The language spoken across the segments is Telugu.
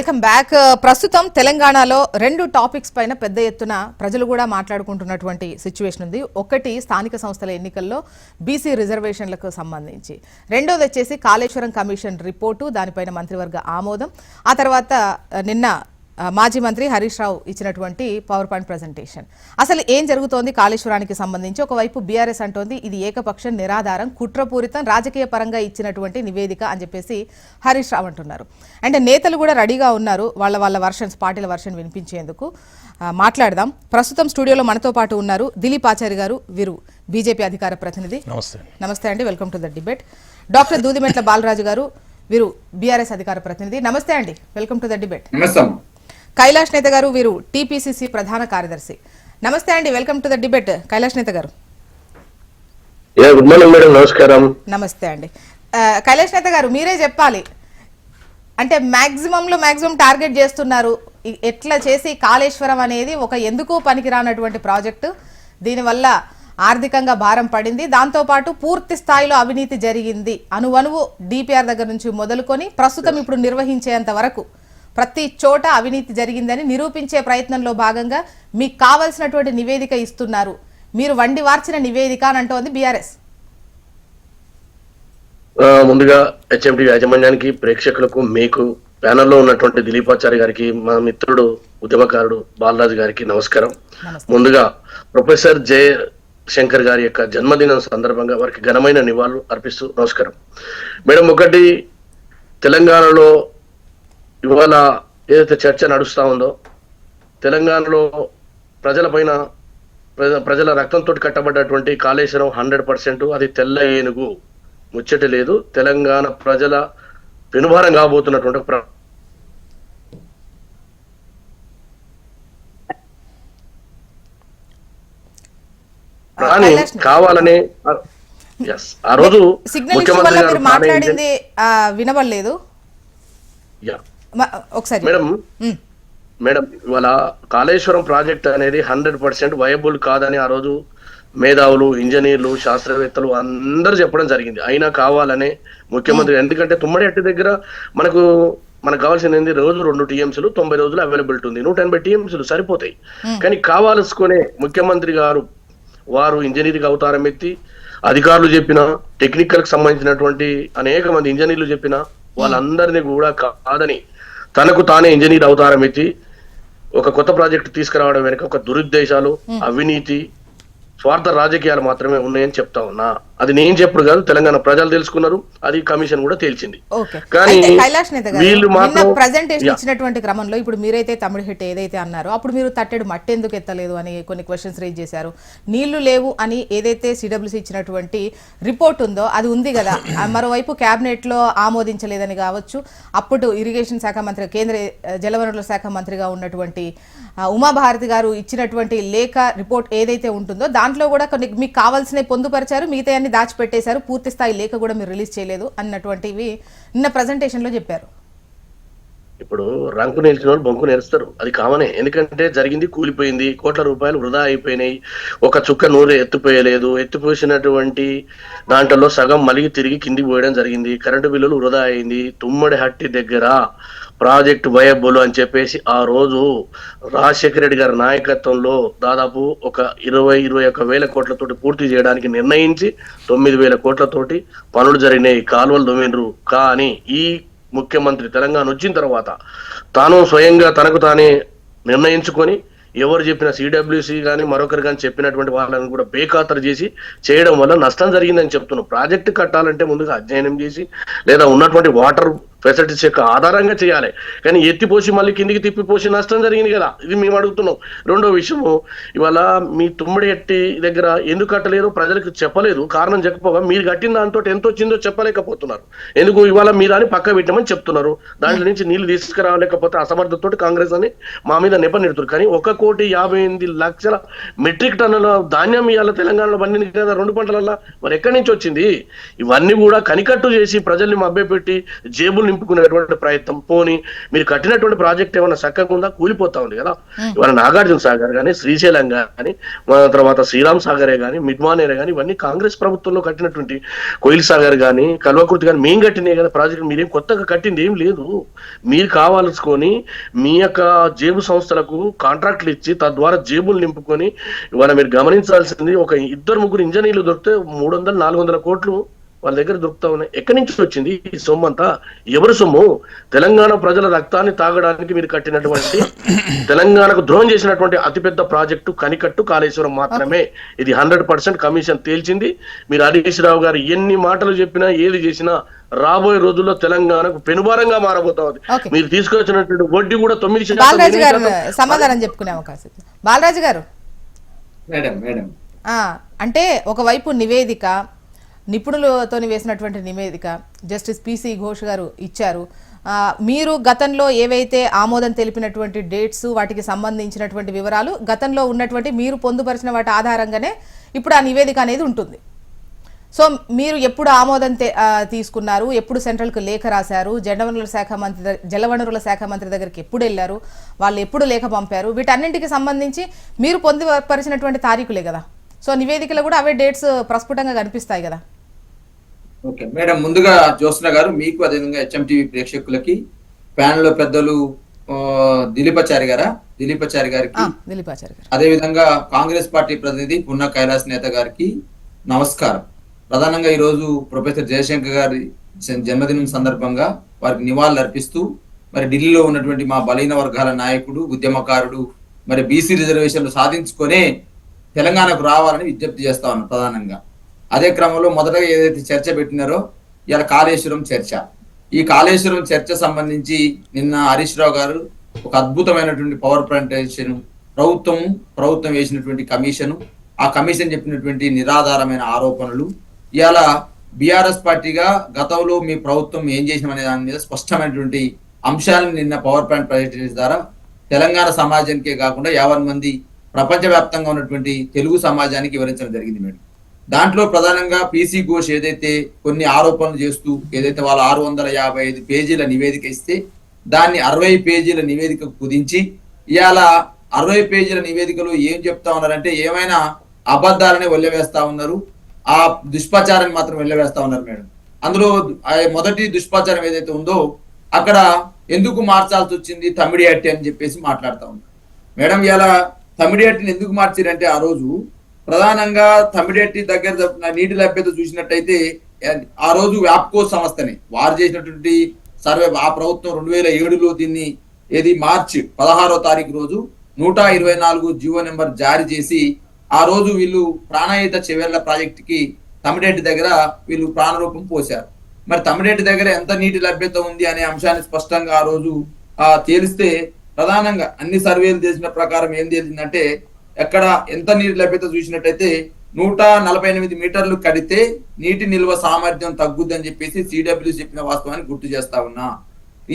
Welcome back. ప్రస్తుతం తెలంగాణలో రెండు టాపిక్స్ పైన పెద్ద ఎత్తున ప్రజలు కూడా మాట్లాడుకుంటున్నటువంటి సిచ్యువేషన్ ఉంది. ఒకటి స్థానిక సంస్థల ఎన్నికల్లో బీసీ రిజర్వేషన్లకు సంబంధించి, రెండోది వచ్చేసి కాళేశ్వరం కమిషన్ రిపోర్టు, దానిపైన మంత్రివర్గ ఆమోదం, ఆ తర్వాత నిన్న మాజీ మంత్రి హరీష్ రావు ఇచ్చినటువంటి పవర్ పాయింట్ ప్రెజెంటేషన్. అసలు ఏం జరుగుతోంది కాళేశ్వరానికి సంబంధించి? ఒకవైపు బీఆర్ఎస్ అంటోంది ఇది ఏకపక్షం, నిరాధారం, కుట్రపూరితం, రాజకీయ పరంగా ఇచ్చినటువంటి నివేదిక అని చెప్పేసి హరీష్ రావు అంటున్నారు. అంటే నేతలు కూడా రెడీగా ఉన్నారు వాళ్ళ వర్షన్స్, పార్టీల వర్షన్ వినిపించేందుకు. మాట్లాడదాం. ప్రస్తుతం స్టూడియోలో మనతో పాటు ఉన్నారు దిలీప్ ఆచారి గారు, వీరు బీజేపీ అధికార ప్రతినిధి. నమస్తే అండి, welcome to the debate. Doctor Dudimetla Balaraju గారు, వీరు బీఆర్ఎస్ అధికార ప్రతినిధి. నమస్తే అండి, welcome to the debate. Kailash నేత గారు, వీరు టీపీసీసీ ప్రధాన కార్యదర్శి. నమస్తే అండి, welcome to the debate Kailash నేత గారు. గుడ్ మార్నింగ్ మేడం, నమస్కారం. నమస్తే అండి. కైలాష్ నేత గారు, మీరే చెప్పాలి. అంటే మాక్సిమం టార్గెట్ చేస్తున్నారు. ఎట్లా చేసి కాళేశ్వరం అనేది ఒక ఎందుకు పనికిరానటువంటి ప్రాజెక్టు, దీనివల్ల ఆర్థికంగా భారం పడింది, దాంతోపాటు పూర్తి స్థాయిలో అవినీతి జరిగింది, అణువణువు డిపిఆర్ దగ్గర నుంచి మొదలుకొని ప్రస్తుతం ఇప్పుడు నిర్వహించేంత వరకు ప్రతి చోట అవినీతి జరిగిందని నిరూపించే ప్రయత్నంలో భాగంగా మీకు కావలసినటువంటి నివేదిక ఇస్తున్నారు. మీరు వండి వార్చిన నివేదిక అని అంటోంది బీఆర్ఎస్. ముందుగా హెచ్ఎంటీ యాజమాన్యానికి, ప్రేక్షకులకు, మీకు ప్యానల్లో ఉన్నటువంటి దిలీపాచారి గారికి, మా మిత్రుడు ఉద్యమకారుడు బాలరాజు గారికి నమస్కారం. ముందుగా ప్రొఫెసర్ జయశంకర్ గారి యొక్క జన్మదినం సందర్భంగా వారికి ఘనమైన నివాళులు అర్పిస్తూ నమస్కారం. మేడం, ఒకటి, తెలంగాణలో ఇవాళ ఏదైతే చర్చ నడుస్తా ఉందో, తెలంగాణలో ప్రజల రక్తంతో కట్టబడ్డటువంటి కాళేశ్వరం 100% అది తెల్ల ఏనుగు, ముచ్చట లేదు. తెలంగాణ ప్రజల పెనుభారం కాబోతున్నటువంటి కావాలని ఆ రోజు ముఖ్యమంత్రి మాట్లాడింది వినబడలేదు. మేడం, ఇవాళ కాళేశ్వరం ప్రాజెక్ట్ అనేది 100% వయబుల్ కాదని ఆ రోజు మేధావులు, ఇంజనీర్లు, శాస్త్రవేత్తలు అందరూ చెప్పడం జరిగింది. అయినా కావాలనే ముఖ్యమంత్రి, ఎందుకంటే తుమ్మడి అట్టి దగ్గర మనకు కావాల్సింది రోజు 2 టీఎంసీలు, 90 రోజులు అవైలబిలిటీ ఉంది, 180 టీఎంసీలు సరిపోతాయి. కానీ కావాల్సుకునే ముఖ్యమంత్రి గారు వారు ఇంజనీరింగ్ అవతారం ఎత్తి, అధికారులు చెప్పిన, టెక్నికల్ కి సంబంధించినటువంటి అనేక మంది ఇంజనీర్లు చెప్పిన వాళ్ళందరినీ కూడా కాదని తనకు తానే ఇంజనీర్ అవతారం ఎత్తి ఒక కొత్త ప్రాజెక్టు తీసుకురావడం వెనుక ఒక దురుద్దేశాలు, అవినీతి, స్వార్థ రాజకీయాలు మాత్రమే ఉన్నాయని చెప్తా ఉన్నా. అది నేను చెప్పుడు కాదు, తెలంగాణ ప్రజలు తెలుసుకున్నారు, అది కమిషన్ కూడా తేల్చింది. కానీ ప్రెజెంటేషన్ ఇచ్చినటువంటి క్రమంలో ఇప్పుడు మీరైతే తమిళ హిట్ ఏదైతే అన్నారో, అప్పుడు మీరు తట్టెడు మట్టి ఎందుకు ఎత్తలేదు అని కొన్ని క్వశ్చన్స్ రేజ్ చేశారు. నీళ్లు లేవు అని ఏదైతే సిడబ్ల్యూసీ ఇచ్చినటువంటి రిపోర్ట్ ఉందో అది ఉంది కదా, మరోవైపు కేబినెట్ లో ఆమోదించలేదని కావచ్చు. అప్పుడు ఇరిగేషన్ శాఖ మంత్రి, కేంద్ర జలవనరుల శాఖ మంత్రిగా ఉన్నటువంటి ఉమాభారతి గారు ఇచ్చినటువంటి లేఖ రిపోర్ట్ ఏదైతే ఉంటుందో దాంట్లో కూడా కొన్ని మీకు కావాల్సినవి పొందుపరిచారు, మిగతా దాచిపెట్టేశారు, పూర్తి స్థాయి లేఖ కూడా మీరు రిలీజ్ చేయలేదు అన్నటువంటివి నిన్న ప్రెజెంటేషన్ లో చెప్పారు. ఇప్పుడు రంకు నిలిచిన వాళ్ళు బొంకు నేరుస్తారు, అది కామనే. ఎందుకంటే జరిగింది, కూలిపోయింది, కోట్ల రూపాయలు వృధా అయిపోయినాయి, ఒక చుక్క నూరు ఎత్తిపోయలేదు, ఎత్తిపోసినటువంటి దాంట్లో సగం మలిగి తిరిగి కిందికి పోయడం జరిగింది, కరెంటు బిల్లులు వృధా అయింది. తుమ్మడి హట్టి దగ్గర ప్రాజెక్ట్ వయబుల్ అని చెప్పేసి ఆ రోజు రాజశేఖర రెడ్డి గారి నాయకత్వంలో దాదాపు ఒక 20-21 వేల కోట్లతోటి పూర్తి చేయడానికి నిర్ణయించి 9,000 కోట్లతోటి పనులు జరిగినాయి, కాలువలు దొమ్మిండ్రు. కానీ ఈ ముఖ్యమంత్రి తెలంగాణ వచ్చిన తర్వాత తాను స్వయంగా తనకు తానే నిర్ణయించుకొని ఎవరు చెప్పిన సిడబ్ల్యూసీ కానీ మరొకరు కానీ చెప్పినటువంటి వాళ్ళని కూడా బేఖాతరు చేసి చేయడం వల్ల నష్టం జరిగిందని చెప్తున్నాం. ప్రాజెక్టు కట్టాలంటే ముందుగా అధ్యయనం చేసి లేదా ఉన్నటువంటి వాటర్ ఫెసిలిటీస్ యొక్క ఆధారంగా చేయాలి. కానీ ఎత్తిపోసి మళ్ళీ కిందికి తిప్పిపోసి నష్టం జరిగింది కదా, ఇది మేము అడుగుతున్నాం. రెండో విషయము, ఇవాళ మీ తుమ్మడి ఎట్టి దగ్గర ఎందుకు కట్టలేదు ప్రజలకు చెప్పలేదు. కారణం చెప్పగా మీరు కట్టిన దాంతో ఎంత వచ్చిందో చెప్పలేకపోతున్నారు. ఎందుకు ఇవాళ మీ దాన్ని పక్క పెట్టమని చెప్తున్నారు, దాంట్లో నుంచి నీళ్లు తీసుకురాలేకపోతే అసమర్థతతో కాంగ్రెస్ అని మా మీద నెపనెడుతున్నారు. కానీ 1,58,00,000 మెట్రిక్ టన్నుల ధాన్యం ఇవాళ తెలంగాణలో పండింది కదా 2 పంటలల్లో, మరి ఎక్కడి నుంచి వచ్చింది? ఇవన్నీ కూడా కనికట్టు చేసి ప్రజల్ని మభ్యపెట్టి జేబుల్ని నింపుకునేటువంటి ప్రయత్నం. పోని మీరు కట్టినటువంటి ప్రాజెక్ట్ ఏమైనా చక్కగా ఉందా? కూలిపోతా ఉంది కదా. ఇవాళ నాగార్జున సాగర్ కానీ, శ్రీశైలం కానీ, తర్వాత శ్రీరామ్ సాగరే కానీ, మిడ్మానేరే కానీ, ఇవన్నీ కాంగ్రెస్ ప్రభుత్వంలో కట్టినటువంటి కోయిల్ సాగర్ కానీ, కల్వకుర్తి కానీ మేము కట్టినాయి కదా ప్రాజెక్టు. మీరేం కొత్తగా కట్టింది ఏం లేదు. మీరు కావాల్సుకొని మీ యొక్క జేబు సంస్థలకు కాంట్రాక్ట్లు ఇచ్చి తద్వారా జేబులు నింపుకొని ఇవాళ మీరు గమనించాల్సింది, ఒక 2-3 ఇంజనీర్లు దొరికితే 300-400 కోట్లు వాళ్ళ దగ్గర దొరుకుతా ఉన్నాయి. ఎక్కడి నుంచి వచ్చింది ఈ సొమ్ము అంతా? ఎవరి సొమ్ము? తెలంగాణ ప్రజల రక్తాన్ని తాగడానికి మీరు కట్టినటువంటి, తెలంగాణకు ద్రోహం చేసినటువంటి అతిపెద్ద ప్రాజెక్టు కనికట్టు కాళేశ్వరం మాత్రమే. ఇది 100% కమిషన్ తేల్చింది. మీరు హరీష్ రావు గారు ఎన్ని మాటలు చెప్పినా, ఏది చేసినా రాబోయే రోజుల్లో తెలంగాణకు పెనుభారంగా మారబోతా ఉంది. మీరు తీసుకొచ్చినటువంటి వడ్డీ కూడా 9% సమాధానం చెప్పుకునే అవకాశం. బాలరాజు గారు, అంటే ఒకవైపు నివేదిక, నిపుణులతో వేసినటువంటి నివేదిక జస్టిస్ పిసి ఘోష్ గారు ఇచ్చారు. మీరు గతంలో ఏవైతే ఆమోదం తెలిపినటువంటి డేట్స్, వాటికి సంబంధించినటువంటి వివరాలు, గతంలో ఉన్నటువంటి మీరు పొందుపరిచిన వాటి ఆధారంగానే ఇప్పుడు ఆ నివేదిక అనేది ఉంటుంది. సో మీరు ఎప్పుడు ఆమోదం తీసుకున్నారు, ఎప్పుడు సెంట్రల్కు లేఖ రాశారు, జలవనరుల శాఖ మంత్రి దగ్గరికి ఎప్పుడు వెళ్ళారు, వాళ్ళు ఎప్పుడు లేఖ పంపారు, వీటన్నింటికి సంబంధించి మీరు పొందుపరిచినటువంటి తారీఖులే కదా. సో నివేదికలో కూడా అవే డేట్స్ ప్రస్ఫుటంగా కనిపిస్తాయి కదా. ఓకే మేడం, ముందుగా జ్యోత్స్న గారు మీకు, అదేవిధంగా HMTV ప్రేక్షకులకి, ప్యానెల్ పెద్దలు దిలీపాచారి గారికి, అదేవిధంగా కాంగ్రెస్ పార్టీ ప్రతినిధి పున్న కైలాస్ నేత గారికి నమస్కారం. ప్రధానంగా ఈ రోజు ప్రొఫెసర్ జయశంకర్ గారి జన్మదినం సందర్భంగా వారికి నివాళులు అర్పిస్తూ, మరి ఢిల్లీలో ఉన్నటువంటి మా బలహీన వర్గాల నాయకుడు, ఉద్యమకారుడు, మరి బీసీ రిజర్వేషన్లు సాధించుకొనే తెలంగాణకు రావాలని విజ్ఞప్తి చేస్తా ఉన్నాం ప్రధానంగా. అదే క్రమంలో మొదటగా ఏదైతే చర్చ పెట్టినారో ఇలా కాళేశ్వరం చర్చ, ఈ కాళేశ్వరం చర్చ సంబంధించి నిన్న హరీష్ రావు గారు ఒక అద్భుతమైనటువంటి పవర్ ప్రజెంటేషన్, ప్రభుత్వం వేసినటువంటి కమిషను, ఆ కమిషన్ చెప్పినటువంటి నిరాధారమైన ఆరోపణలు, ఇవాళ బీఆర్ఎస్ పార్టీగా గతంలో మీ ప్రభుత్వం ఏం చేసినామనే దాని మీద స్పష్టమైనటువంటి అంశాలను నిన్న పవర్ పాయింట్ ప్రజెంటేషన్ ద్వారా తెలంగాణ సమాజానికే కాకుండా 50 మంది ప్రపంచవ్యాప్తంగా ఉన్నటువంటి తెలుగు సమాజానికి వివరించడం జరిగింది మేడం. దాంట్లో ప్రధానంగా పిసి ఘోష్ ఏదైతే కొన్ని ఆరోపణలు చేస్తూ ఏదైతే వాళ్ళ 655 పేజీల నివేదిక ఇస్తే దాన్ని 60 పేజీల నివేదిక కుదించి ఇవాళ 60 పేజీల నివేదికలో ఏం చెప్తా ఉన్నారంటే ఏమైనా అబద్ధాలని వెళ్ళవేస్తా ఉన్నారు, ఆ దుష్ప్రచారాన్ని మాత్రం వెళ్ళవేస్తా ఉన్నారు మేడం. అందులో మొదటి దుష్ప్రచారం ఏదైతే ఉందో అక్కడ ఎందుకు మార్చాల్సి వచ్చింది తమిడియట్టి అని చెప్పేసి మాట్లాడుతూ ఉన్నారు మేడం. ఇలా తమిడియట్టిని ఎందుకు మార్చారంటే ఆ రోజు ప్రధానంగా తమిడియట్టి దగ్గర నీటి లభ్యత చూసినట్టయితే ఆ రోజు వ్యాప్కో సంస్థని వారు చేసినటువంటి సర్వే, ఆ ప్రభుత్వం 2007లో దీన్ని మార్చి 16వ తారీఖు రోజు 124 జీవో నెంబర్ జారీ చేసి ఆ రోజు వీళ్ళు ప్రాణాయిత చెవెళ్ల ప్రాజెక్టుకి తమిడియట్టి దగ్గర వీళ్ళు ప్రాణరూపం పోశారు. మరి తమిడియట్టి దగ్గర ఎంత నీటి లభ్యత ఉంది అనే అంశాన్ని స్పష్టంగా ఆ రోజు తేలిస్తే ప్రధానంగా అన్ని సర్వేలు చేసిన ప్రకారం ఏం తేలిందంటే ఎక్కడ ఎంత నీటి లభ్యత చూసినట్టయితే 148 మీటర్లు కడితే నీటి నిల్వ సామర్థ్యం తగ్గుద్ది అని చెప్పేసి సిడబ్ల్యూ చెప్పిన వాస్తవాన్ని గుర్తు చేస్తా ఉన్నా.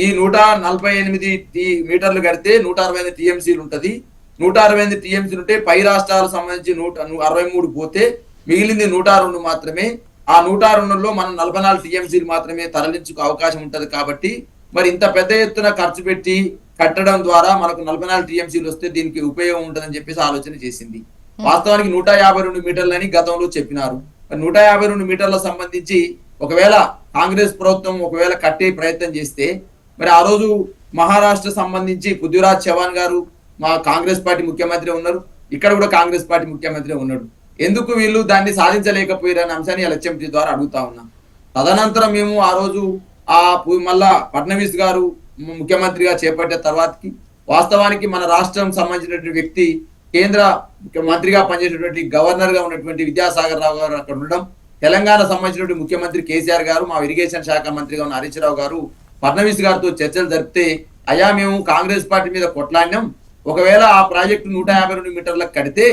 ఈ 148 మీటర్లు కడితే 168 టీఎంసీలు ఉంటది. 168 టీఎంసీలు ఉంటే పై రాష్ట్రాలకు సంబంధించి 163 పోతే మిగిలింది 102 మాత్రమే. ఆ 102లో మనం 44 టీఎంసీలు మాత్రమే తరలించుకు అవకాశం ఉంటది. కాబట్టి మరి ఇంత పెద్ద ఎత్తున ఖర్చు పెట్టి కట్టడం ద్వారా మనకు 44 టీఎంసీలు వస్తే దీనికి ఉపయోగం ఉంటుందని చెప్పేసి ఆలోచన చేసింది. వాస్తవానికి 152 మీటర్లని గతంలో చెప్పినారు. 152 మీటర్ల సంబంధించి ఒకవేళ కాంగ్రెస్ ప్రభుత్వం ఒకవేళ కట్టే ప్రయత్నం చేస్తే మరి ఆ రోజు మహారాష్ట్ర సంబంధించి పృథ్వీరాజ్ చవాన్ గారు మా కాంగ్రెస్ పార్టీ ముఖ్యమంత్రి ఉన్నారు, ఇక్కడ కూడా కాంగ్రెస్ పార్టీ ముఖ్యమంత్రి ఉన్నాడు. ఎందుకు వీళ్ళు దాన్ని సాధించలేకపోయారు అనే అంశాన్ని HMT ద్వారా అడుగుతా ఉన్నాం. తదనంతరం మేము ఆ రోజు మళ్ళా ఫడ్నవీస్ గారు ముఖ్యమంత్రిగా చేపట్టే తర్వాతకి వాస్తవానికి మన రాష్ట్రం సంబంధించినటువంటి వ్యక్తి కేంద్ర మంత్రిగా పనిచేసేటువంటి గవర్నర్ గా ఉన్నటువంటి విద్యాసాగర్ రావు గారు అక్కడ ఉండడం, తెలంగాణ సంబంధించినటువంటి ముఖ్యమంత్రి కేసీఆర్ గారు, మా ఇరిగేషన్ శాఖ మంత్రిగా ఉన్న హరీష్ రావు గారు ఫడ్నవీస్ గారితో చర్చలు జరిపితే అయ్యా మేము కాంగ్రెస్ పార్టీ మీద కొట్లాడినాం, ఒకవేళ ఆ ప్రాజెక్టు 152 మీటర్లకు కడితే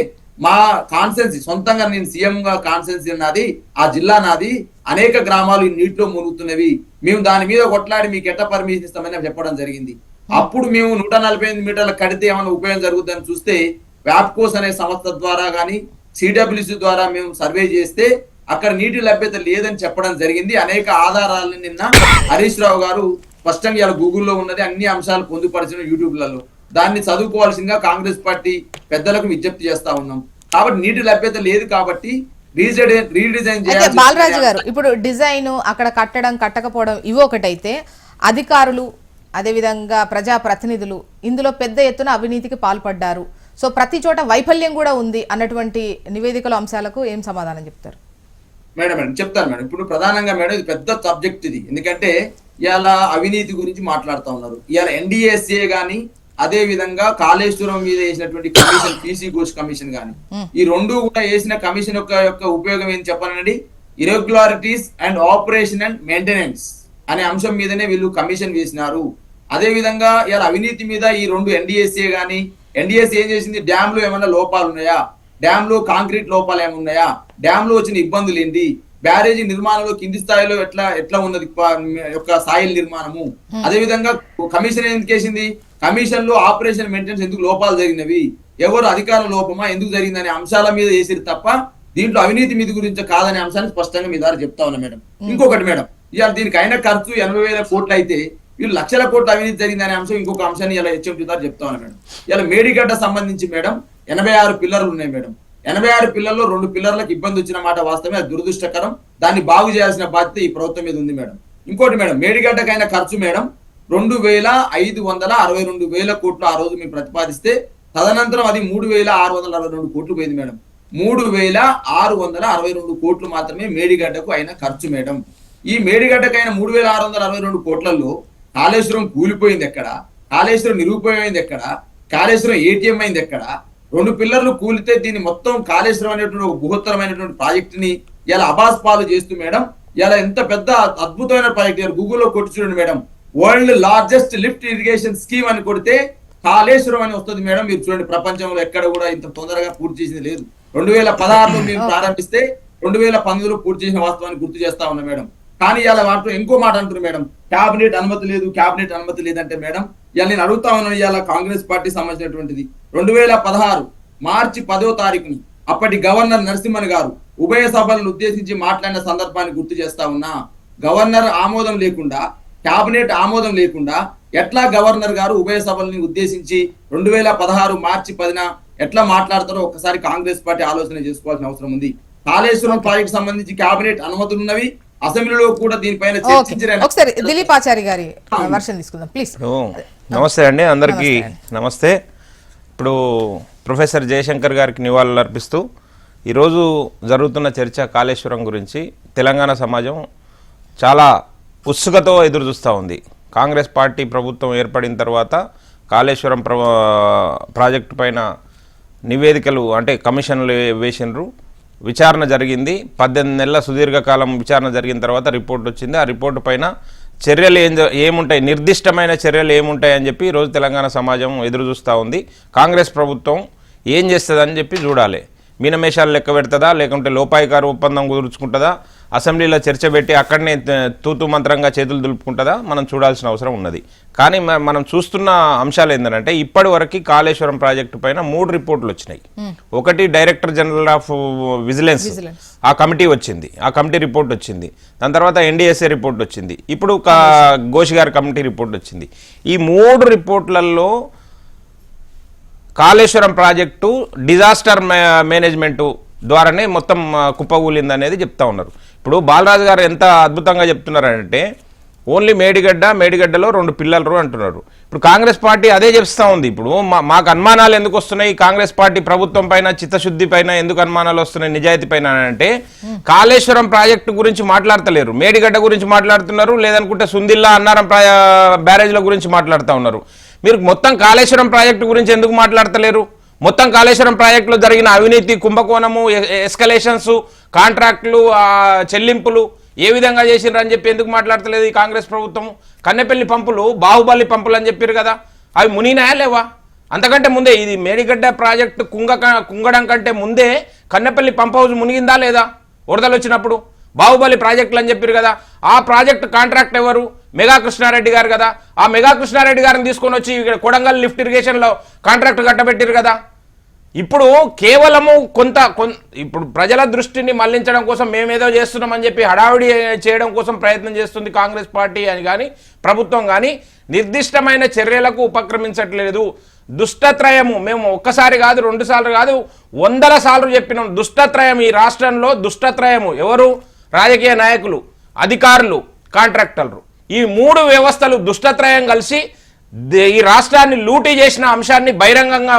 మా కాన్స్టెన్సీ సొంతంగా నేను సీఎం గా కాన్స్టెన్సీ నాది, ఆ జిల్లా నాది, అనేక గ్రామాలు నీటిలో మునుగుతున్నవి, మేము దాని మీద కొట్లాడి మీకు ఎట్ట పర్మిషన్ ఇస్తామని చెప్పడం జరిగింది. అప్పుడు మేము 148 మీటర్లకు కడితే ఏమైనా ఉపయోగం జరుగుతుందని చూస్తే వ్యాప్కోస్ అనే సంస్థ ద్వారా కానీ సిడబ్ల్యూసి ద్వారా మేము సర్వే చేస్తే అక్కడ నీటి లభ్యత లేదని చెప్పడం జరిగింది. అనేక ఆధారాలను నిన్న హరీష్ రావు గారు స్పష్టంగా ఇలా గూగుల్లో ఉన్నది, అన్ని అంశాలు పొందుపరిచిన యూట్యూబ్లలో. దాన్ని చదువుకోవాల్సిందిగా కాంగ్రెస్ పార్టీ పెద్దలకు విజ్ఞప్తి చేస్తా ఉన్నాం. కాబట్టి నీటి లభ్యత లేదు కాబట్టి రీడిజైన్ అయితే బాలరాజు గారు, ఇప్పుడు డిజైన్ అక్కడ కట్టడం కట్టకపోవడం ఇవి ఒకటైతే, అధికారులు అదేవిధంగా ప్రజాప్రతినిధులు ఇందులో పెద్ద ఎత్తున అవినీతికి పాల్పడ్డారు, సో ప్రతి చోట వైఫల్యం కూడా ఉంది అన్నటువంటి నివేదికల అంశాలకు ఏం సమాధానం చెప్తారు? మేడం చెప్తాను మేడం. ఇప్పుడు ప్రధానంగా మేడం ఇది పెద్ద సబ్జెక్ట్ ఇది. ఎందుకంటే ఇవాళ అవినీతి గురించి మాట్లాడుతూ ఉన్నారు. ఇవాళ NDSA గానీ, అదే విధంగా కాళేశ్వరం మీద వేసినటువంటి కమిషన్, PC ఘోష్ కమిషన్ గానీ, ఈ రెండు కూడా వేసిన కమిషన్ యొక్క ఉపయోగం ఏం చెప్పానండి, irregularities and operation and maintenance అనే అంశం మీదనే వీళ్ళు కమిషన్ వేసినారు. అదే విధంగా ఇలా అవినీతి మీద ఈ రెండు NDSA గానీ, NDSA ఏం చేసింది, డ్యామ్ లో ఏమైనా లోపాలు ఉన్నాయా, డ్యామ్ లో కాంక్రీట్ లోపాలు ఏమున్నాయా, డ్యామ్ లో వచ్చిన ఇబ్బందులు ఏంటి, బ్యారేజీ నిర్మాణంలో కింది స్థాయిలో ఎట్లా ఉన్నది యొక్క సాయిల్ నిర్మాణము. అదే విధంగా కమిషన్ ఎందుకు వేసింది, కమిషన్ లో ఆపరేషన్ మెయింటెనెన్స్ ఎందుకు లోపాలు జరిగినవి, ఎవరు అధికార లోపమా ఎందుకు జరిగిందనే అంశాల మీద వేసిరు తప్ప దీంట్లో అవినీతి మీద గురించి కాదనే అంశాన్ని స్పష్టంగా మీ ద్వారా చెప్తా ఉన్నా మేడం. ఇంకొకటి మేడం, ఇవాళ దీనికి అయిన ఖర్చు 80,000 కోట్లు అయితే వీళ్ళు లక్షల కోట్ల అవినీతి జరిగిందనే అంశం ఇంకొక అంశాన్ని ఇలా HMT ద్వారా చెప్తా ఉన్నా మేడం. ఇలా మేడిగడ్డ సంబంధించి మేడం 86 పిల్లర్లు ఉన్నాయి మేడం. 86 పిల్లర్లో 2 పిల్లర్లకు ఇబ్బంది వచ్చిన మాట వాస్తవమే, అది దురదృష్టకరం. దాన్ని బాగు చేయాల్సిన బాధ్యత ఈ ప్రభుత్వం మీద ఉంది మేడం. ఇంకోటి మేడం, మేడిగడ్డకైన ఖర్చు మేడం 2,562,000 కోట్లు ఆ రోజు మేము ప్రతిపాదిస్తే, తదనంతరం అది 3,662 కోట్లు పోయింది మేడం. 3,662 కోట్లు మాత్రమే మేడిగడ్డకు అయిన ఖర్చు మేడం. ఈ మేడిగడ్డకైన 3,662 కోట్లలో కాళేశ్వరం కూలిపోయింది ఎక్కడ, కాళేశ్వరం నిరూపమైంది ఎక్కడ, కాళేశ్వరం ATM అయింది ఎక్కడ, 2 పిల్లర్లు కూలితే దీన్ని మొత్తం కాళేశ్వరం అనేటువంటి ఒక బృహత్తరమైనటువంటి ప్రాజెక్టుని ఇలా అబాస్ పాలు చేస్తూ మేడం, ఇలా ఎంత పెద్ద అద్భుతమైన ప్రాజెక్ట్ గూగుల్లో కొట్టి చూడండి madam, world largest lift irrigation scheme అని కొడితే కాళేశ్వరం అని వస్తుంది మేడం. మీరు చూడండి, ప్రపంచంలో ఎక్కడ కూడా ఇంత తొందరగా పూర్తి చేసింది లేదు. 2016లో మేము ప్రారంభిస్తే 2019లో పూర్తి చేసిన వాస్తవాన్ని గుర్తు చేస్తా ఉన్నా మేడం. కానీ ఇలా వాటిలో ఇంకో మాట అంటారు మేడం, క్యాబినెట్ అనుమతి లేదు, క్యాబినెట్ అనుమతి లేదంటే మేడం, ఇలా నేను అడుగుతా ఉన్నాను, ఇవాళ కాంగ్రెస్ పార్టీ సంబంధించినటువంటిది 2016 మార్చి 10వ తారీఖుని అప్పటి గవర్నర్ నరసింహన్ గారు ఉభయ సభలను ఉద్దేశించి మాట్లాడిన సందర్భాన్ని గుర్తు చేస్తా ఉన్నా. గవర్నర్ ఆమోదం లేకుండా, క్యాబినెట్ ఆమోదం లేకుండా ఎట్లా గవర్నర్ గారు ఉభయ సభల్ని ఉద్దేశించి 2016 మార్చి 10న ఎట్లా మాట్లాడతారో ఒక్కసారి కాంగ్రెస్ పార్టీ ఆలోచన చేసుకోవాల్సిన అవసరం ఉంది. కాళేశ్వరం ప్రాజెక్ట్ సంబంధించి క్యాబినెట్ అనుమతులు ఉన్నవి, అసెంబ్లీలో కూడా దీనిపైన ఒకసారి దిలీప్ ఆచారి గారి వర్షన్ తీసుకుందాం ప్లీజ్. నమస్తే అండి, అందరికీ నమస్తే. ఇప్పుడు ప్రొఫెసర్ జయశంకర్ గారికి నివాళులు అర్పిస్తూ ఈరోజు జరుగుతున్న చర్చ కాళేశ్వరం గురించి తెలంగాణ సమాజం చాలా ఉత్సుకతో ఎదురు చూస్తూ ఉంది. కాంగ్రెస్ పార్టీ ప్రభుత్వం ఏర్పడిన తర్వాత కాళేశ్వరం ప్రాజెక్టు పైన నివేదికలు అంటే కమిషన్లు వేసినారు, విచారణ జరిగింది. 18 నెలల సుదీర్ఘకాలం విచారణ జరిగిన తర్వాత రిపోర్ట్ వచ్చింది. ఆ రిపోర్టు పైన చర్యలు ఏముంటాయి, నిర్దిష్టమైన చర్యలు ఏముంటాయి అని చెప్పి ఈరోజు తెలంగాణ సమాజం ఎదురు చూస్తూ ఉంది. కాంగ్రెస్ ప్రభుత్వం ఏం చేస్తుందని చెప్పి చూడాలి. మీనమేషాలు లెక్క పెడుతుందా, లేకుంటే లోపాయికారు ఒప్పందం కుదుర్చుకుంటుందా, అసెంబ్లీలో చర్చ పెట్టి అక్కడనే తూతు మంత్రంగా చేతులు దులుపుకుంటుందా, మనం చూడాల్సిన అవసరం ఉన్నది. కానీ మనం చూస్తున్న అంశాలు ఏంటంటే ఇప్పటి వరకు కాళేశ్వరం ప్రాజెక్టు పైన 3 రిపోర్టులు వచ్చినాయి. ఒకటి డైరెక్టర్ జనరల్ ఆఫ్ విజిలెన్స్, ఆ కమిటీ వచ్చింది, ఆ కమిటీ రిపోర్ట్ వచ్చింది. దాని తర్వాత NDSA రిపోర్ట్ వచ్చింది, ఇప్పుడు ఘోష్ గారి కమిటీ రిపోర్ట్ వచ్చింది. ఈ 3 రిపోర్ట్లలో కాళేశ్వరం ప్రాజెక్టు డిజాస్టర్ మేనేజ్మెంటు ద్వారానే మొత్తం కుప్పగూలింది అనేది చెప్తా ఉన్నారు. ఇప్పుడు బాలరాజు గారు ఎంత అద్భుతంగా చెప్తున్నారంటే ఓన్లీ మేడిగడ్డలో 2 పిల్లలు అంటున్నారు. ఇప్పుడు కాంగ్రెస్ పార్టీ అదే చెప్తా ఉంది. ఇప్పుడు మాకు అనుమానాలు ఎందుకు వస్తున్నాయి, కాంగ్రెస్ పార్టీ ప్రభుత్వం పైన, చిత్తశుద్ధి పైన ఎందుకు అనుమానాలు వస్తున్నాయి, నిజాయితీ పైన అంటే కాళేశ్వరం ప్రాజెక్టు గురించి మాట్లాడతలేరు, మేడిగడ్డ గురించి మాట్లాడుతున్నారు, లేదనుకుంటే సుందిల్లా అన్నారం బ్యారేజ్ల గురించి మాట్లాడుతూ ఉన్నారు. మీరు మొత్తం కాళేశ్వరం ప్రాజెక్టు గురించి ఎందుకు మాట్లాడతలేరు? మొత్తం కాళేశ్వరం ప్రాజెక్టులో జరిగిన అవినీతి, కుంభకోణము, ఎస్కలేషన్స్, కాంట్రాక్టులు, చెల్లింపులు ఏ విధంగా చేసినారని చెప్పి ఎందుకు మాట్లాడతలేదు ఈ కాంగ్రెస్ ప్రభుత్వం? కన్నెపల్లి పంపులు బాహుబలి పంపులు అని చెప్పారు కదా, అవి మునినాయా లేవా? అంతకంటే ముందే ఇది మేడిగడ్డ ప్రాజెక్టు కుంగడం కంటే ముందే కన్నెపల్లి పంప్ హౌస్ మునిగిందా లేదా వరదలు వచ్చినప్పుడు? బాహుబలి ప్రాజెక్టులు అని చెప్పారు కదా, ఆ ప్రాజెక్టు కాంట్రాక్ట్ ఎవరు? మెగా కృష్ణారెడ్డి గారు కదా. ఆ మెగా కృష్ణారెడ్డి గారిని తీసుకొని వచ్చి ఇక్కడ కొడంగల్ లిఫ్ట్ ఇరిగేషన్లో కాంట్రాక్ట్ కట్టబెట్టారు కదా. ఇప్పుడు కేవలము ఇప్పుడు ప్రజల దృష్టిని మళ్లించడం కోసం మేమేదో చేస్తున్నామని చెప్పి హడావిడి చేయడం కోసం ప్రయత్నం చేస్తుంది కాంగ్రెస్ పార్టీ అని కానీ ప్రభుత్వం కానీ నిర్దిష్టమైన చర్యలకు ఉపక్రమించట్లేదు. దుష్టత్రయము మేము ఒక్కసారి కాదు 2 సార్లు కాదు 100 సార్లు చెప్పినాం. దుష్టత్రయం ఈ రాష్ట్రంలో దుష్టత్రయము ఎవరు? రాజకీయ నాయకులు, అధికారులు, కాంట్రాక్టర్లు. ఈ 3 వ్యవస్థలు దుష్టత్రయం కలిసి ఈ రాష్ట్రాన్ని లూటీ చేసిన అంశాన్ని బహిరంగంగా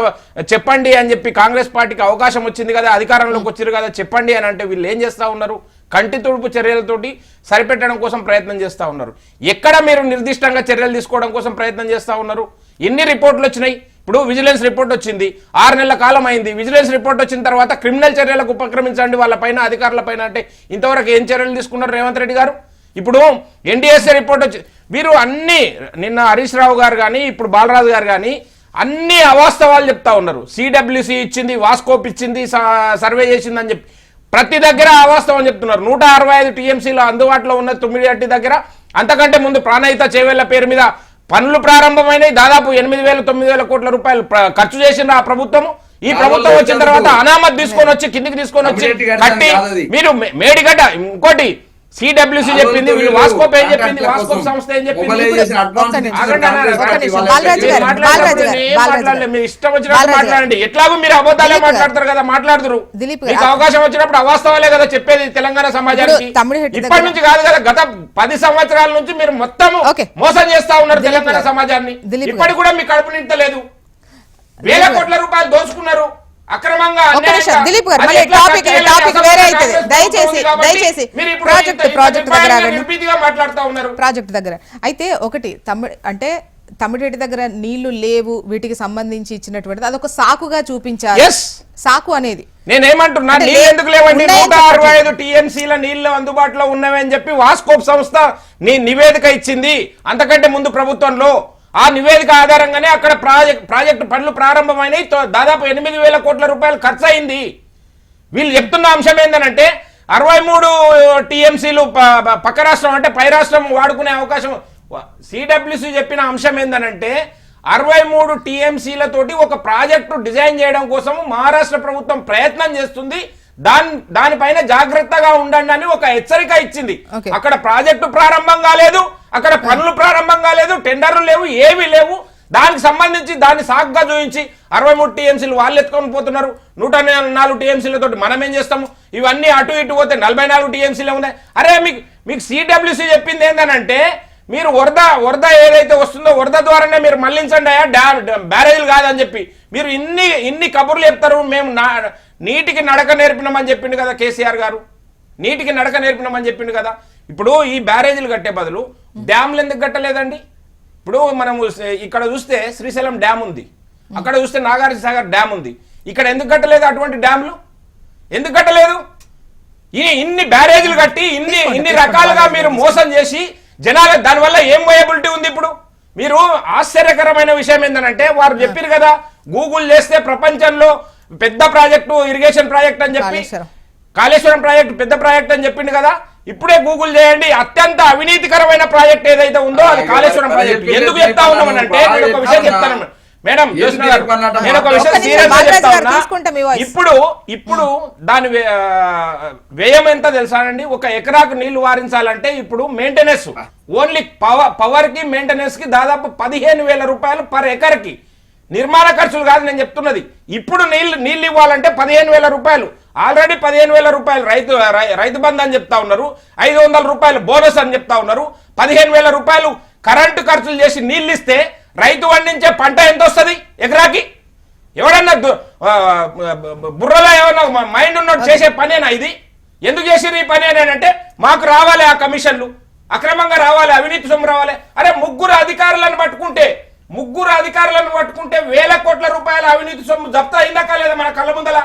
చెప్పండి అని చెప్పి కాంగ్రెస్ పార్టీకి అవకాశం వచ్చింది కదా, అధికారంలోకి వచ్చారు కదా, చెప్పండి అని అంటే వీళ్ళు ఏం చేస్తూ ఉన్నారు? కంటి తుడుపు చర్యలతోటి సరిపెట్టడం కోసం ప్రయత్నం చేస్తూ ఉన్నారు. ఎక్కడ మీరు నిర్దిష్టంగా చర్యలు తీసుకోవడం కోసం ప్రయత్నం చేస్తూ ఉన్నారు? ఎన్ని రిపోర్ట్లు వచ్చినాయి? ఇప్పుడు విజిలెన్స్ రిపోర్ట్ వచ్చింది, 6 నెలల కాలం అయింది. విజిలెన్స్ రిపోర్ట్ వచ్చిన తర్వాత క్రిమినల్ చర్యలకు ఉపక్రమించండి వాళ్ళపైన, అధికారులపైన అంటే ఇంతవరకు ఏం చర్యలు తీసుకున్నారు రేవంత్ రెడ్డి గారు? ఇప్పుడు ఎన్డీఎస్ఏ రిపోర్ట్ వచ్చి వీరు అన్ని నిన్న హరీష్ రావు గారు కానీ ఇప్పుడు బాలరాజు గారు కానీ అన్ని అవాస్తవాలు చెప్తా ఉన్నారు. సిడబ్ల్యూసి ఇచ్చింది, వాస్కోప్ ఇచ్చింది, సర్వే చేసింది అని చెప్పి ప్రతి దగ్గర అవాస్తవం చెప్తున్నారు. 165 టీఎంసీలో అందుబాటులో ఉన్న 9 దగ్గర అంతకంటే ముందు ప్రాణహిత చేవేళ్ల పేరు మీద పనులు ప్రారంభమైనవి. దాదాపు 8,000-9,000 కోట్ల రూపాయలు ఖర్చు చేసిన ఆ ప్రభుత్వము. ఈ ప్రభుత్వం వచ్చిన తర్వాత అనామత్ తీసుకొని వచ్చి కిందికి తీసుకొని వచ్చి కట్టి మీరు మేడిగడ్డ ఇంకోటి సిడబ్ల్యూసి చెప్పింది, వీళ్ళు వాస్కోప్ ఏం చెప్పింది, వాస్కోప్ సంస్థ ఏం చెప్పింది. మీరు ఇష్టం వచ్చినట్టు మాట్లాడండి. ఎట్లాగో మీరు అబద్ధాలే మాట్లాడతారు కదా, మాట్లాడుతారు. మీకు అవకాశం వచ్చినప్పుడు అవాస్తవాలే కదా చెప్పేది తెలంగాణ సమాజానికి. ఇప్పటి నుంచి కాదు కదా, గత 10 సంవత్సరాల నుంచి మీరు మొత్తం మోసం చేస్తా ఉన్నారు తెలంగాణ సమాజాన్ని. ఇప్పటికి కూడా మీ కడుపు నింటలేదు. 1,000 కోట్ల రూపాయలు దోచుకున్నారు అక్రమంగా. దిలీప్ గారు మళ్ళీ టాపిక్ వేరే అవుతుంది. దయచేసి ప్రాజెక్ట్ దగ్గర అయితే ఒకటి అంటే తమ్మిడిరెడ్డి దగ్గర నీళ్లు లేవు వీటికి సంబంధించి ఇచ్చినటువంటిది అదొక సాకుగా చూపించారు. సాకు అనేది నేనేమంటున్నా, నీళ్ళు ఎందుకు లేవండి? 165 టీఎంసీల నీళ్లు అందుబాటులో ఉన్నవని చెప్పి వాస్కోప్ సంస్థ నివేదిక ఇచ్చింది అంతకంటే ముందు ప్రభుత్వంలో. ఆ నివేదిక ఆధారంగానే అక్కడ ప్రాజెక్టు పనులు ప్రారంభమైనవి. దాదాపు 8,000 కోట్ల రూపాయలు ఖర్చు అయింది. వీళ్ళు చెప్తున్న అంశం ఏంటంటే 63 టీఎంసీలు పక్క రాష్ట్రం అంటే పై రాష్ట్రం వాడుకునే అవకాశం. సిడబ్ల్యూసి చెప్పిన అంశం ఏంటంటే 63 టీఎంసీలతోటి ఒక ప్రాజెక్టు డిజైన్ చేయడం కోసం మహారాష్ట్ర ప్రభుత్వం ప్రయత్నం చేస్తుంది. దానిపైన జాగ్రత్తగా ఉండండి అని ఒక హెచ్చరిక ఇచ్చింది. అక్కడ ప్రాజెక్టు ప్రారంభం కాలేదు, అక్కడ పనులు ప్రారంభం కాలేదు, టెండర్లు లేవు, ఏమీ లేవు. దానికి సంబంధించి దాన్ని సాగ్గా చూపించి 63 టీఎంసీలు వాళ్ళు ఎత్తుకొని పోతున్నారు. 104 టీఎంసీలతో మనం ఏం చేస్తాము? ఇవన్నీ అటు ఇటు పోతే 44 టీఎంసీలే ఉన్నాయి. అరే మీకు సిడబ్ల్యూసి చెప్పింది ఏంటంటే మీరు వరద ఏదైతే వస్తుందో వరద ద్వారానే మీరు మళ్లించండి బ్యారేజీలు కాదని చెప్పి మీరు ఇన్ని కబుర్లు చెప్తారు. మేము నీటికి నడక నేర్పినామని చెప్పిండు కదా కేసీఆర్ గారు, నీటికి నడక నేర్పినామని చెప్పిండు కదా. ఇప్పుడు ఈ బ్యారేజీలు కట్టే బదులు డ్యామ్లు ఎందుకు కట్టలేదండి? ఇప్పుడు మనము ఇక్కడ చూస్తే శ్రీశైలం డ్యామ్ ఉంది, అక్కడ చూస్తే నాగార్జున సాగర్ డ్యామ్ ఉంది. ఇక్కడ ఎందుకు కట్టలేదు అటువంటి డ్యామ్లు? ఎందుకు కట్టలేదు? ఇన్ని బ్యారేజీలు కట్టి ఇన్ని రకాలుగా మీరు మోసం చేసి జనాలకు దానివల్ల ఏం వయబిలిటీ ఉంది? ఇప్పుడు మీరు ఆశ్చర్యకరమైన విషయం ఏంటంటే వారు చెప్పారు కదా గూగుల్ చేస్తే ప్రపంచంలో పెద్ద ప్రాజెక్టు ఇరిగేషన్ ప్రాజెక్ట్ అని చెప్పి కాళేశ్వరం ప్రాజెక్టు పెద్ద ప్రాజెక్ట్ అని చెప్పిండు కదా. ఇప్పుడే గూగుల్ చేయండి, అత్యంత అవినీతికరమైన ప్రాజెక్ట్ ఏదైతే ఉందో అది కాళేశ్వరం ప్రాజెక్టు. ఎందుకు చెప్తా ఉన్నామనంటే నేను ఒక విషయం చెప్తాను మేడం, నేను ఒక విషయం సీరియస్ గా చెప్తా ఉన్నా. ఇప్పుడు దాని వ్యయం ఎంత తెలుసానండి? 1 ఎకరాకు నీళ్లు వారించాలంటే ఇప్పుడు మెయింటెనెన్స్ ఓన్లీ పవర్ కి మెయింటెనెన్స్ కి దాదాపు 15,000 రూపాయలు పర్ ఎకర్ కి. నిర్మాణ ఖర్చులు కాదు నేను చెప్తున్నది. ఇప్పుడు నీళ్లు ఇవ్వాలంటే 15,000 రూపాయలు. ఆల్రెడీ 15,000 రూపాయలు రైతు బంధు అని చెప్తా ఉన్నారు, 500 రూపాయలు బోనస్ అని చెప్తా ఉన్నారు. 15,000 రూపాయలు కరెంటు ఖర్చులు చేసి నీళ్ళు ఇస్తే రైతు పండించే పంట ఎంత వస్తుంది ఎకరాకి? ఎవడన్నా బుర్రలో ఏమన్నా మైండ్ ఉన్నట్టు చేసే పనేనా ఇది? ఎందుకు చేసిరు ఈ పని అని అంటే మాకు రావాలి ఆ కమిషన్లు, అక్రమంగా రావాలి, అవినీతి సొమ్ము రావాలి. అరే 3 అధికారులను పట్టుకుంటే 1,000 కోట్ల రూపాయల అవినీతి సొమ్ము జప్తా అయిందాక లేదా మన కళ్ళ ముందల?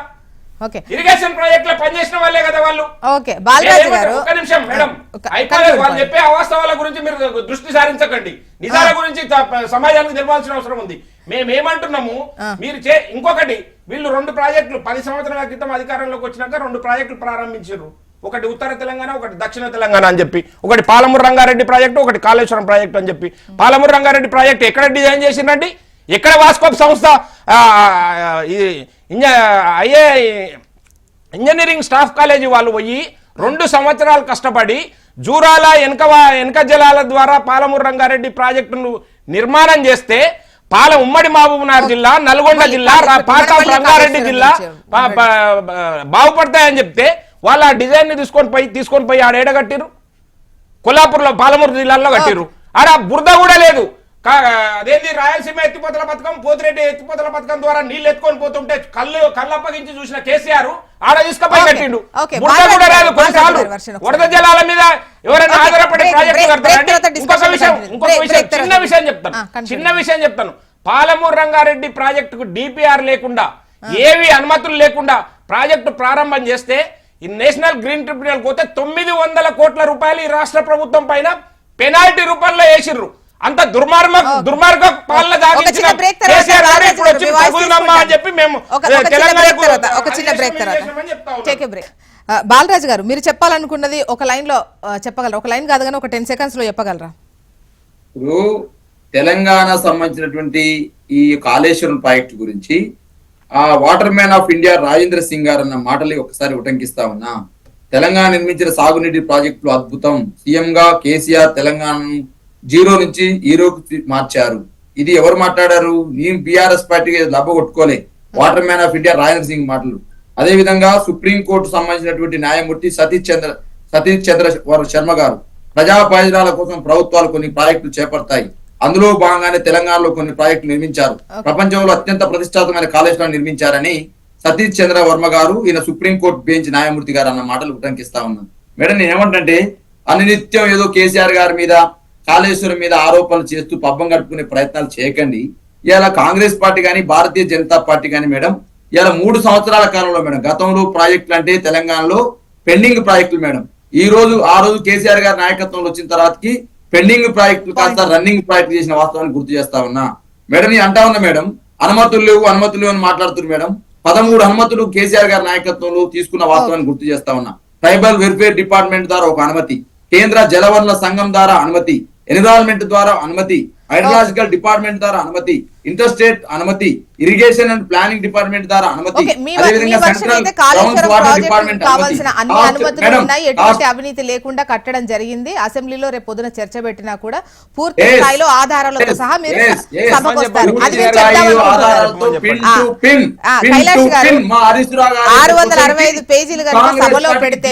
ఇరిగేషన్ ప్రాజెక్ట్ లో పనిచేసిన వాళ్ళే కదా వాళ్ళు. ఒక నిమిషం మేడం, అయిపోలేదు. వాళ్ళు చెప్పే అవాస్తవాల గురించి మీరు దృష్టి సారించకండి, నిజాల గురించి సమాజానికి తెలవాల్సిన అవసరం ఉంది. మేమేమంటున్నాము, మీరు ఇంకొకటి వీళ్ళు 2 ప్రాజెక్టులు 10 సంవత్సరాల క్రితం అధికారంలోకి వచ్చినాక 2 ప్రాజెక్టులు ప్రారంభించారు. ఒకటి ఉత్తర తెలంగాణ, ఒకటి దక్షిణ తెలంగాణ అని చెప్పి. ఒకటి పాలమూరు రంగారెడ్డి ప్రాజెక్టు, ఒకటి కాళేశ్వరం ప్రాజెక్టు అని చెప్పి. పాలమూరు రంగారెడ్డి ప్రాజెక్టు ఎక్కడ డిజైన్ చేసిందండి? ఎక్కడ వాస్కోప్ సంస్థ ఇంజనీరింగ్ స్టాఫ్ కాలేజీ వాళ్ళు పోయి 2 సంవత్సరాలు కష్టపడి జూరాల వెనక జలాల ద్వారా పాలమూరు రంగారెడ్డి ప్రాజెక్టును నిర్మాణం చేస్తే ఉమ్మడి మహబూబ్నగర్ జిల్లా, నల్గొండ జిల్లా, పార్ట్ ఆఫ్ రంగారెడ్డి జిల్లా బాగుపడతాయని చెప్తే వాళ్ళు ఆ డిజైన్ ని తీసుకొని పోయి ఆడ కట్టిరు, కొల్లాపూర్లో పాలమూరు జిల్లాలో కట్టిరు. ఆడ బురద కూడా లేదు. అదేంటి రాయలసీమ ఎత్తిపోతల పథకం, పోతిరెడ్డి ఎత్తిపోతల పథకం ద్వారా నీళ్లు ఎత్తుకొని పోతుంటే కళ్ళప్పగించి చూసిన కేసీఆర్ ఆడ తీసుకుపోయి కట్టిండు. బురద కూడా లేదు. కొన్నిసార్లు వరద జలాల మీద ఎవరైనా ఆధారపడి ప్రాజెక్టు కడతారంటే చిన్న విషయం చెప్తాను. పాలమూరు రంగారెడ్డి ప్రాజెక్టుకు డిపిఆర్ లేకుండా, ఏవి అనుమతులు లేకుండా ప్రాజెక్టు ప్రారంభం చేస్తే ఈ నేషనల్ గ్రీన్ ట్రిబ్యునల్ పోతే 900 కోట్ల రూపాయలు ఈ రాష్ట్ర ప్రభుత్వం పైన పెనాల్టీ రూపంలో వేసిర్రు. అంత దుర్మార్గ పాలన సాగించిన కేసీఆర్ గారు ఇప్పుడు వచ్చి తగులునమ్మా అని చెప్పి మేము బాలరాజు గారు మీరు చెప్పాలనుకున్నది ఒక లైన్ లో చెప్పగలరా? ఒక లైన్ కాదు కానీ ఒక 10 seconds లో చెప్పగలరా? ఇప్పుడు తెలంగాణ సంబంధించినటువంటి ఈ కాళేశ్వరం ప్రాజెక్టు గురించి water man of India Rajendra Singh గారు అన్న మాటలు ఒకసారి ఉటంకిస్తా ఉన్నా. తెలంగాణ నిర్మించిన సాగునీటి ప్రాజెక్టులు అద్భుతం, సీఎం గా కేసీఆర్ తెలంగాణను 0 నుంచి హీరోకి మార్చారు. ఇది ఎవరు మాట్లాడారు? నేను బీఆర్ఎస్ పార్టీకి లబ్బ కొట్టుకోలే. Water man of India Rajendra Singh మాటలు. అదే విధంగా సుప్రీంకోర్టు సంబంధించినటువంటి న్యాయమూర్తి సతీష్ చంద్ర శర్మ గారు ప్రజా ప్రయోజనాల కోసం ప్రభుత్వాలు కొన్ని ప్రాజెక్టులు చేపడతాయి, అందులో భాగంగానే తెలంగాణలో కొన్ని ప్రాజెక్టులు నిర్మించారు, ప్రపంచంలో అత్యంత ప్రతిష్టాత్మకమైన కాళేశ్వరం నిర్మించారని సతీష్ చంద్ర వర్మ గారు, ఈయన సుప్రీంకోర్టు బెంచ్ న్యాయమూర్తి గారు అన్న మాటలు ఉటంకిస్తా ఉన్నాను. మేడం నేను ఏమంటే అనినిత్యం ఏదో కేసీఆర్ గారి మీద కాళేశ్వరం మీద ఆరోపణలు చేస్తూ పబ్బం గడుపుకునే ప్రయత్నాలు చేయకండి. ఇలా కాంగ్రెస్ పార్టీ కానీ భారతీయ జనతా పార్టీ కానీ మేడం ఇలా 3 సంవత్సరాల కాలంలో మేడం గతంలో ప్రాజెక్టులు అంటే తెలంగాణలో పెండింగ్ ప్రాజెక్టులు మేడం, ఆ రోజు కేసీఆర్ గారి నాయకత్వంలో వచ్చిన తర్వాతకి పెండింగ్ ప్రాజెక్టులు కాస్త రన్నింగ్ ప్రాజెక్టులు చేసిన వాస్తవాన్ని గుర్తు చేస్తా ఉన్నా. మేడం నేను అంటా ఉన్నా మేడం, అనుమతులు లేవు అని మాట్లాడుతున్నారు మేడం. 13 అనుమతులు కేసీఆర్ గారి నాయకత్వంలో తీసుకున్న వాస్తవాన్ని గుర్తు చేస్తా ఉన్నా. ట్రైబల్ వెల్ఫేర్ డిపార్ట్మెంట్ ద్వారా ఒక అనుమతి, కేంద్ర జలవనరుల సంఘం ద్వారా అనుమతి, ఎన్విరాన్మెంట్ ద్వారా అనుమతి, హైడ్రాలజికల్ డిపార్ట్మెంట్ ద్వారా అనుమతి, ఇంటర్ స్టేట్ అనుమతి, ఇరిగేషన్ అండ్ ప్లానింగ్ డిపార్ట్మెంట్ ద్వారా అనుమతి, అదేవిధంగా సెంట్రల్ గ్రౌండ్ వాటర్ డిపార్ట్మెంట్ ఎటువంటి అవినీతి లేకుండా కట్టడం జరిగింది. అసెంబ్లీలో రేపు పొద్దున చర్చ పెట్టినా కూడా పూర్తి స్థాయిలో ఆధారాలతో సహా మీరు సభకు వస్తారు. 665 పేజీలు కనుక సభలో పెడితే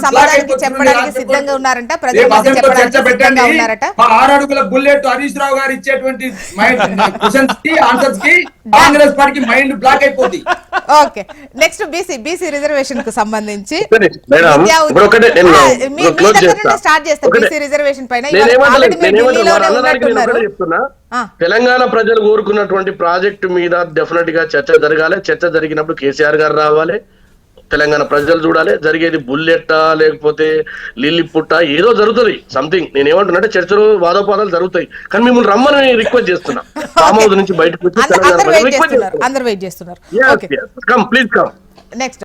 సమాధానానికి చెప్పడానికి సిద్ధంగా ఉన్నారంట, ప్రజలకు చెప్పడానికి సిద్ధంగా ఉన్నారట. 6 అడుగుల బుల్లెట్ హరీష్ రావు గారు ఇచ్చేటువంటి క్వశ్చన్స్ కి ఆన్సర్స్ కి కాంగ్రెస్ పార్టీకి మైండ్ బ్లాక్ అయిపోతుంది. ఓకే, నెక్స్ట్ బీసీ రిజర్వేషన్ కు సంబంధించి స్టార్ట్ చేస్తాం. బీసీ రిజర్వేషన్ పైన తెలంగాణ ప్రజలు కోరుకున్నటువంటి ప్రాజెక్టు మీద డెఫినెట్ గా చర్చ జరగాలి. చర్చ జరిగినప్పుడు కేసీఆర్ గారు రావాలి, తెలంగాణ ప్రజలు చూడాలి. జరిగేది బుల్లెట్టా లేకపోతే లిల్లీ పుట్ట ఏదో జరుగుతుంది సంథింగ్. నేనేమంటున్నా చర్చలు వాదోపాదాలు జరుగుతాయి, కానీ మిమ్మల్ని రమ్మని రిక్వెస్ట్ చేస్తున్నా. ఫామ్ హౌస్ నుంచి బయటకు వచ్చి అందరు వెయిట్ చేస్తున్నారు. Please come. నెక్స్ట్